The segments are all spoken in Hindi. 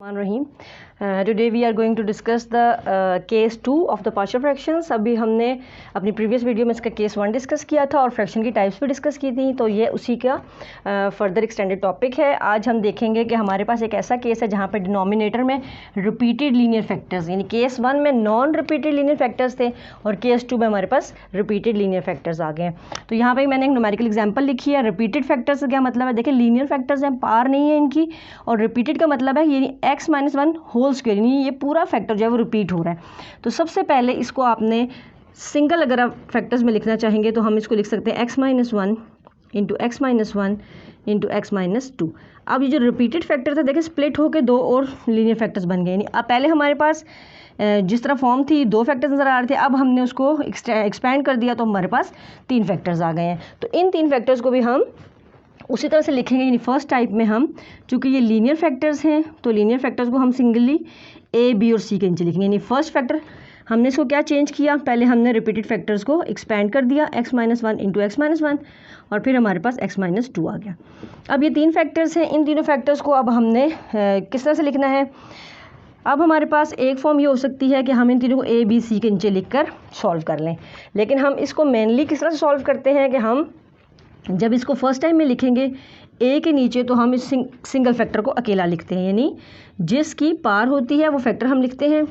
Rahim today we are going to discuss the case 2 of the partial fractions. अभी हमने अपनी प्रीवियस वीडियो में इसका केस 1 डिस्कस किया था और फ्रैक्शन की टाइप्स भी डिस्कस की थी, तो ये उसी का फर्दर एक्सटेंडेड टॉपिक है। आज हम देखेंगे कि हमारे पास एक ऐसा केस है जहाँ पर डिनोमिनेटर में रिपीटेड लीनियर फैक्टर्स, यानी केस 1 में नॉन रिपीटेड लीनियर फैक्टर्स थे और केस 2 में हमारे पास रिपीटेड लीनियर फैक्टर्स आ गए हैं। तो यहाँ पर मैंने एक न्यूमेरिकल एग्जाम्पल लिखी है। रिपीटेड फैक्टर्स का क्या मतलब है, देखिए लीनियर फैक्टर्स हैं, पार नहीं है इनकी, और रिपीटेड का मतलब है यानी x-1 होल स्क्वायर, यानी ये पूरा फैक्टर जो है वो रिपीट हो रहा है। तो सबसे पहले इसको आपने सिंगल अगर आप फैक्टर्स में लिखना चाहेंगे तो हम इसको लिख सकते हैं x-1 into x-1 into x-2। अब ये जो रिपीटेड फैक्टर था देखिए स्प्लिट होकर दो और लीनियर फैक्टर्स बन गए। यानी अब पहले हमारे पास जिस तरह फॉर्म थी दो फैक्टर्स नज़र आ रहे थे, अब हमने उसको एक्सपैंड कर दिया तो हमारे पास तीन फैक्टर्स आ गए हैं। तो इन तीन फैक्टर्स को भी हम उसी तरह से लिखेंगे। यानी फर्स्ट टाइप में हम, चूँकि ये लीनियर फैक्टर्स हैं, तो लीनियर फैक्टर्स को हम सिंगली ए बी और सी के नीचे लिखेंगे। यानी फर्स्ट फैक्टर हमने इसको क्या चेंज किया, पहले हमने रिपीटेड फैक्टर्स को एक्सपैंड कर दिया x-1 इंटू x-1 और फिर हमारे पास x-2 आ गया। अब ये तीन फैक्टर्स हैं, इन तीनों फैक्टर्स को अब हमने किस तरह से लिखना है। अब हमारे पास एक फॉर्म ये हो सकती है कि हम इन तीनों को ए बी सी के नीचे लिख कर सॉल्व कर लें, लेकिन हम इसको मेनली किस तरह से सॉल्व करते हैं कि हम जब इसको फर्स्ट टाइम में लिखेंगे ए के नीचे तो हम इस सिंगल फैक्टर को अकेला लिखते हैं, यानी जिसकी पार होती है वो फैक्टर हम लिखते हैं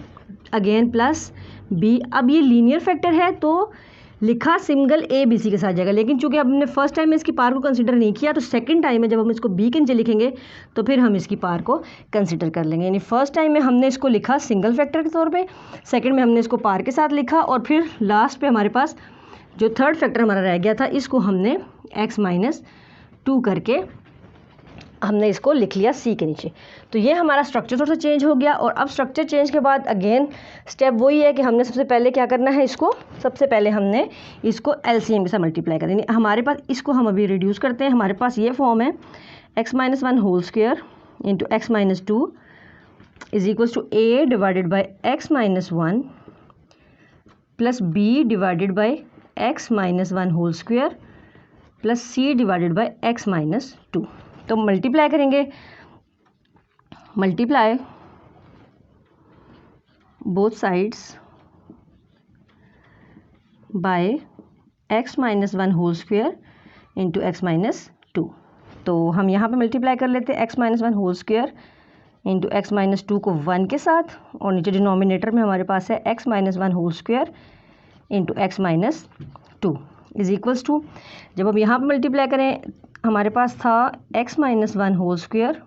अगेन प्लस बी। अब ये लीनियर फैक्टर है तो लिखा सिंगल ए बी सी के साथ जाएगा, लेकिन चूंकि अब हमने फर्स्ट टाइम में इसकी पार को कंसीडर नहीं किया तो सेकंड टाइम में जब हम इसको बी के नीचे लिखेंगे तो फिर हम इसकी पार को कंसीडर कर लेंगे। यानी फर्स्ट टाइम में हमने इसको लिखा सिंगल फैक्टर के तौर पे, सेकंड में हमने इसको पार के साथ लिखा और फिर लास्ट पे हमारे पास जो थर्ड फैक्टर हमारा रह गया था इसको हमने x-2 करके हमने इसको लिख लिया सी के नीचे। तो ये हमारा स्ट्रक्चर थोड़ा सा चेंज हो गया। और अब स्ट्रक्चर चेंज के बाद अगेन स्टेप वही है कि हमने सबसे पहले क्या करना है, इसको सबसे पहले हमने इसको एलसीएम के साथ मल्टीप्लाई करना है। हमारे पास इसको हम अभी रिड्यूस करते हैं। हमारे पास ये फॉर्म है x-1 whole square into x-2 is equals to a divided by x-1 plus b divided by x-1 whole square plus c divided by x-2। तो मल्टीप्लाई करेंगे, multiply both sides by x-1 whole square into x-2। तो हम यहाँ पे मल्टीप्लाई कर लेते हैं x-1 whole square into x-2 को 1 के साथ, और नीचे डिनोमिनेटर में हमारे पास है x-1 whole square into x-2 is equals to, जब हम यहाँ पे मल्टीप्लाई करें हमारे पास था x-1 whole square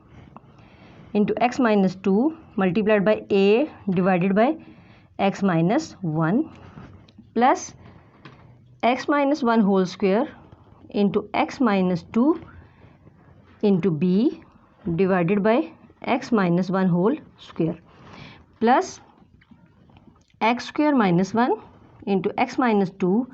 into x-2 multiplied by a divided by x-1 plus x-1 whole square into x-2 into b divided by x-1 whole square plus x² - 1 into x-2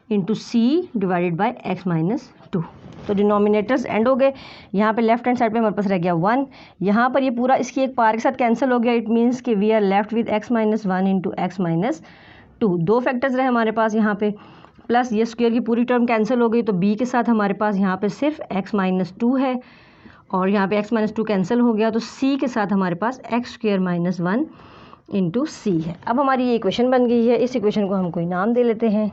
into c divided by x-2। तो डिनोमिनेटर्स एंड हो गए। यहाँ पे लेफ्ट हैंड साइड पे हमारे पास रह गया 1, यहाँ पर ये पूरा इसकी एक पार के साथ कैंसिल हो गया। इट मीन्स कि we are left with x-1 into x-2। दो फैक्टर्स रहे हमारे पास यहाँ पे, प्लस ये स्क्वायर की पूरी टर्म कैंसिल हो गई, तो b के साथ हमारे पास यहाँ पे सिर्फ x-2 है और यहाँ पे x-2 कैंसिल हो गया, तो c के साथ हमारे पास x² - 1 इंटू सी है। अब हमारी ये इक्वेशन बन गई है। इस इक्वेशन को हम कोई नाम दे लेते हैं,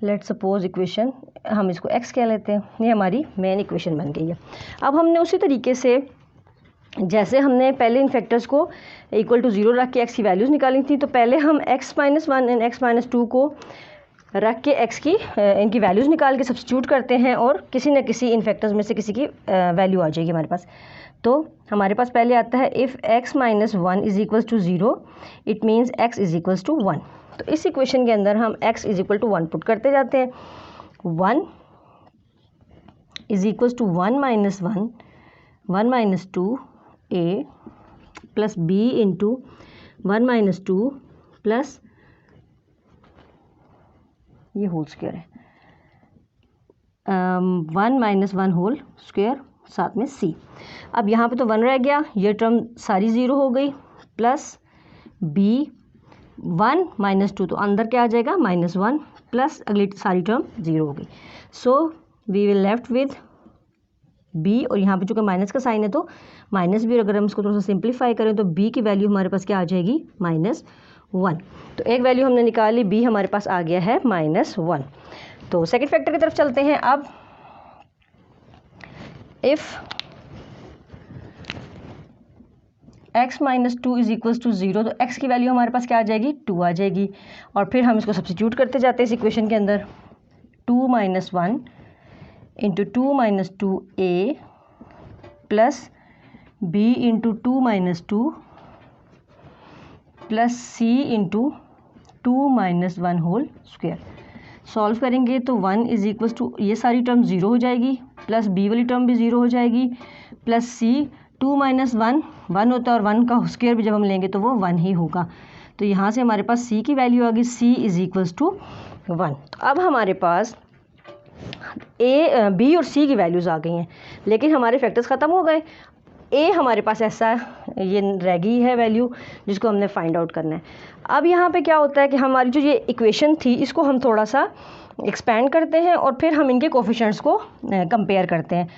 लेट्स सपोज इक्वेशन हम इसको x कह लेते हैं। ये हमारी मेन इक्वेशन बन गई है। अब हमने उसी तरीके से जैसे हमने पहले इन फैक्टर्स को इक्वल टू 0 रख के x की वैल्यूज़ निकाली थी, तो पहले हम x-1 एंड x-2 को रख के x की इनकी वैल्यूज़ निकाल के सब्स्टिट्यूट करते हैं और किसी न किसी इन फैक्टर्स में से किसी की वैल्यू आ जाएगी हमारे पास। तो हमारे पास पहले आता है if x-1 is equals to 0 it means x is equals to 1। तो इस इक्वेशन के अंदर हम x is equal to 1 put करते जाते हैं। 1 is equals to 1 - 1 - 2 a plus b into 1 - 2 plus ये होल स्क्वायर है 1 - 1 होल स्क्वायर साथ में c। अब यहाँ पे तो 1 रह गया, ये टर्म सारी 0 हो गई, प्लस b 1 - 2 तो अंदर क्या आ जाएगा -1 प्लस अगली सारी टर्म 0 हो गई। So we will left with b, और यहाँ पे चूँकि माइनस का साइन है तो माइनस b, और अगर हम इसको थोड़ा सा सिंप्लीफाई करें तो b की वैल्यू हमारे पास क्या आ जाएगी -1। तो एक वैल्यू हमने निकाली, b हमारे पास आ गया है -1। तो सेकंड फैक्टर की तरफ चलते हैं। अब if x - 2 is equals to 0, तो x की वैल्यू हमारे पास क्या आ जाएगी 2 आ जाएगी। और फिर हम इसको सब्स्टिट्यूट करते जाते हैं इस इक्वेशन के अंदर। 2 - 1 into 2 - 2a plus b into 2 - 2 plus c into 2 - 1 whole square. Solve करेंगे तो 1 इज इक्वल्स टू ये सारी टर्म 0 हो जाएगी, प्लस b वाली टर्म भी 0 हो जाएगी, प्लस c 2 - 1 1 होता है, और 1 का स्क्वायर भी जब हम लेंगे तो वो 1 ही होगा। तो यहाँ से हमारे पास c की वैल्यू आ गई, c इज इक्वल्स टू 1। अब हमारे पास b और c की वैल्यूज़ आ गई हैं, लेकिन हमारे फैक्टर्स ख़त्म हो गए। a हमारे पास ऐसा ये रह गई है वैल्यू जिसको हमने फाइंड आउट करना है। अब यहाँ पे क्या होता है कि हमारी जो ये इक्वेशन थी इसको हम थोड़ा सा एक्सपेंड करते हैं और फिर हम इनके कोफिशिएंट्स को कंपेयर करते हैं।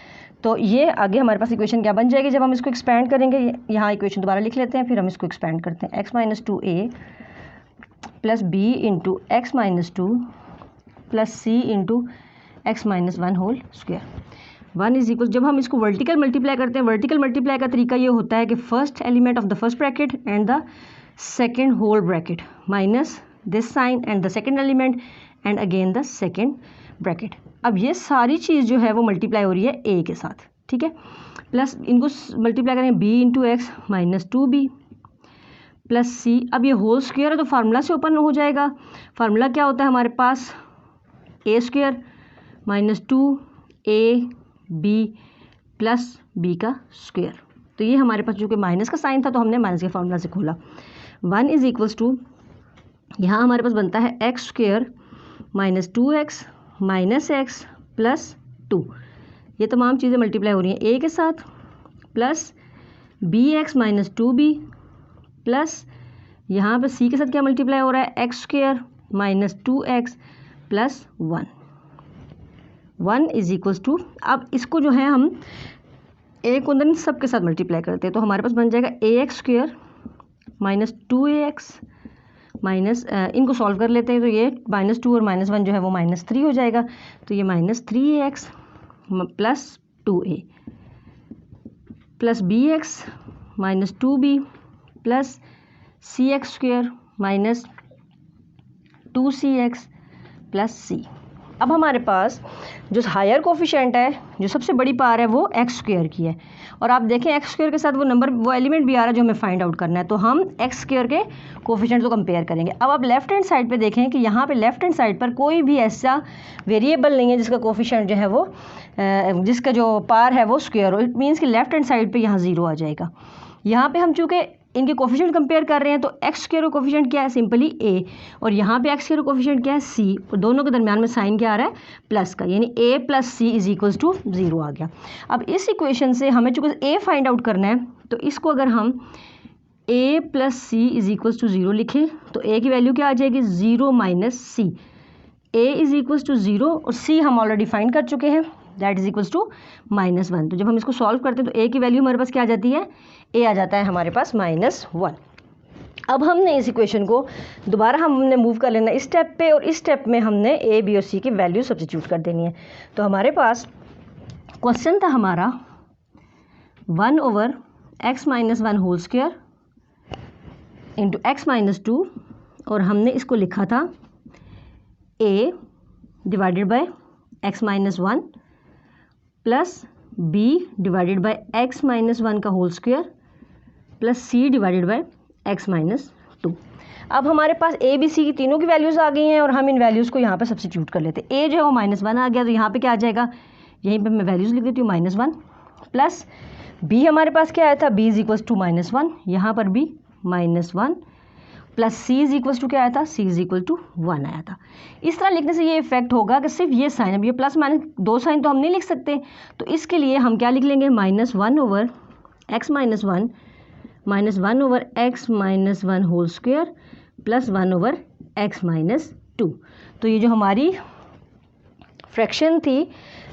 तो ये आगे हमारे पास इक्वेशन क्या बन जाएगी जब हम इसको एक्सपेंड करेंगे। यहाँ इक्वेशन दोबारा लिख लेते हैं, फिर हम इसको एक्सपेंड करते हैं। x - 2a plus b into x - 2 plus c into x - 1 whole square. 1 is equal, जब हम इसको वर्टिकल मल्टीप्लाई करते हैं, वर्टिकल मल्टीप्लाई का तरीका ये होता है कि first element of the first bracket and the second whole bracket minus this sign and the second element and again the second bracket. अब ये सारी चीज़ जो है वो मल्टीप्लाई हो रही है a के साथ, ठीक है। प्लस इनको मल्टीप्लाई करेंगे b into x minus 2b plus c। अब ये होल स्क्वायर है तो फार्मूला से ओपन हो जाएगा। फार्मूला क्या होता है हमारे पास, a square minus 2ab plus b का स्क्वायर। तो ये हमारे पास चूँकि माइनस का साइन था तो हमने माइनस के फार्मूला से खोला। 1 इज इक्वल्स टू, यहाँ हमारे पास बनता है x square minus 2x minus x plus 2। ये तमाम चीज़ें मल्टीप्लाई हो रही हैं a के साथ, plus bx minus 2b plus यहाँ पे c के साथ क्या मल्टीप्लाई हो रहा है, x square minus 2x plus 1 is equals to. अब इसको जो है हम a को अंदर सब के साथ मल्टीप्लाई करते हैं तो हमारे पास बन जाएगा ax square minus 2ax minus, इनको सॉल्व कर लेते हैं तो ये -2 और -1 जो है वो -3 हो जाएगा। तो ये -3ax plus 2a plus bx minus 2b plus cx square minus 2cx plus c। अब हमारे पास जो हायर कोफिशिएंट है, जो सबसे बड़ी पावर है वो एक्स स्क्वायर की है, और आप देखें एक्स स्क्वायर के साथ वो नंबर, वो एलिमेंट भी आ रहा है जो हमें फाइंड आउट करना है। तो हम एक्स स्क्वायर के कोफिशिएंट को कंपेयर करेंगे। अब आप लेफ्ट हैंड साइड पे देखें कि यहाँ पे लेफ्ट हैंड साइड पर कोई भी ऐसा वेरिएबल नहीं है जिसका कोफिशिएंट जो है वो जिसका जो पावर है वो स्क्वायर हो। इट मीन्स कि लेफ्ट हैंड साइड पर यहाँ 0 आ जाएगा। यहाँ पर हम चूँकि इनके कोफिशिएंट कंपेयर कर रहे हैं तो एक्स स्क्वायर का कोफिशिएंट क्या है, सिंपली a, और यहाँ पे एक्स स्क्वायर का कोफिशिएंट क्या है c, और दोनों के दरमियान में साइन क्या आ रहा है, प्लस का, यानी a plus c is equals to 0 आ गया। अब इस इक्वेशन से हमें चूँकि a फाइंड आउट करना है तो इसको अगर हम a plus c is equals to 0 लिखें तो a की वैल्यू क्या आ जाएगी, 0 minus c। a is equals to 0 और c हम ऑलरेडी फाइंड कर चुके हैं, दैट इज इक्वल्स टू -1। तो जब हम इसको सॉल्व करते हैं तो a की वैल्यू हमारे पास क्या आ जाती है, a आ जाता है हमारे पास -1। अब हमने इस इक्वेशन को दोबारा हमने मूव कर लेना इस स्टेप पे, और इस स्टेप में हमने a, b और c की वैल्यू सब्स्टिट्यूट कर देनी है। तो हमारे पास क्वेश्चन था हमारा 1/x - 1 whole square into x - 2, और हमने इसको लिखा था a divided by x - 1 plus b divided by x - 1 का whole square plus c divided by x - 2। अब हमारे पास a, b, c की तीनों की वैल्यूज़ आ गई हैं और हम इन वैल्यूज़ को यहाँ पे सब्स्टिट्यूट कर लेते हैं। a जो है वो -1 आ गया तो यहाँ पे क्या आ जाएगा, यहीं पे मैं वैल्यूज़ लिख देती हूँ -1 प्लस b हमारे पास क्या आया था, b इज इक्वल्स टू -1, यहाँ पर भी -1 plus c is equals to क्या आया था, c इज इक्वल टू 1 आया था। इस तरह लिखने से ये इफेक्ट होगा कि सिर्फ ये साइन, अब ये प्लस माइनस दो साइन तो हम नहीं लिख सकते, तो इसके लिए हम क्या लिख लेंगे, -1/x - 1 -1/x - 1 whole square plus 1/x - 2। तो ये जो हमारी फ्रैक्शन थी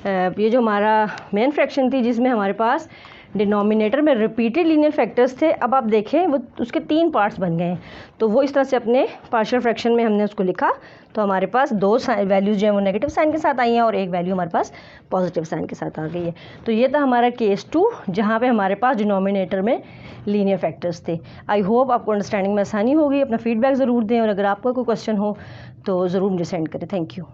ये जो हमारा मेन फ्रैक्शन थी जिसमें हमारे पास डिनोमिनेटर में रिपीटेड लीनियर फैक्टर्स थे, अब आप देखें वो उसके 3 पार्ट्स बन गए हैं। तो वो इस तरह से अपने पार्शियल फ्रैक्शन में हमने उसको लिखा, तो हमारे पास 2 वैल्यूज़ जो है वो नेगेटिव साइन के साथ आई हैं और एक वैल्यू हमारे पास पॉजिटिव साइन के साथ आ गई है। तो ये था हमारा केस 2 जहाँ पे हमारे पास डिनोमिनेटर में लीनियर फैक्टर्स थे। आई होप आपको अंडरस्टैंडिंग में आसानी होगी। अपना फीडबैक ज़रूर दें और अगर आपका कोई क्वेश्चन हो तो ज़रूर मुझे सेंड करें। Thank you.